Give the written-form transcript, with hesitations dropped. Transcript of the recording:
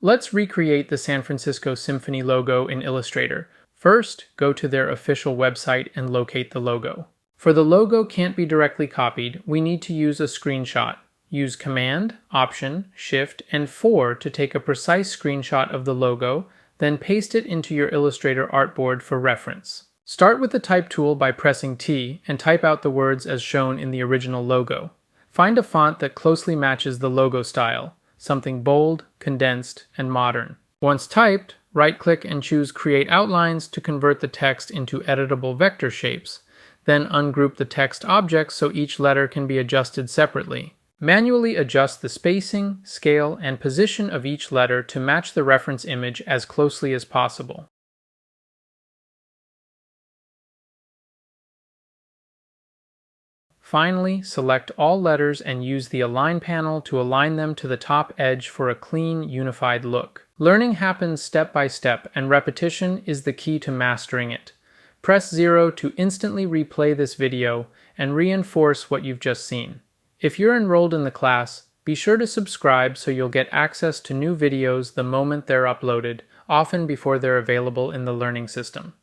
Let's recreate the San Francisco Symphony logo in Illustrator. First, go to their official website and locate the logo. For the logo can't be directly copied, we need to use a screenshot. Use Command, Option, Shift, and 4 to take a precise screenshot of the logo, then paste it into your Illustrator artboard for reference. Start with the Type tool by pressing T and type out the words as shown in the original logo. Find a font that closely matches the logo style, something bold, condensed, and modern. Once typed, right-click and choose Create Outlines to convert the text into editable vector shapes. Then ungroup the text objects so each letter can be adjusted separately. Manually adjust the spacing, scale, and position of each letter to match the reference image as closely as possible. Finally, select all letters and use the Align panel to align them to the top edge for a clean, unified look. Learning happens step by step, and repetition is the key to mastering it. Press 0 to instantly replay this video and reinforce what you've just seen. If you're enrolled in the class, be sure to subscribe so you'll get access to new videos the moment they're uploaded, often before they're available in the learning system.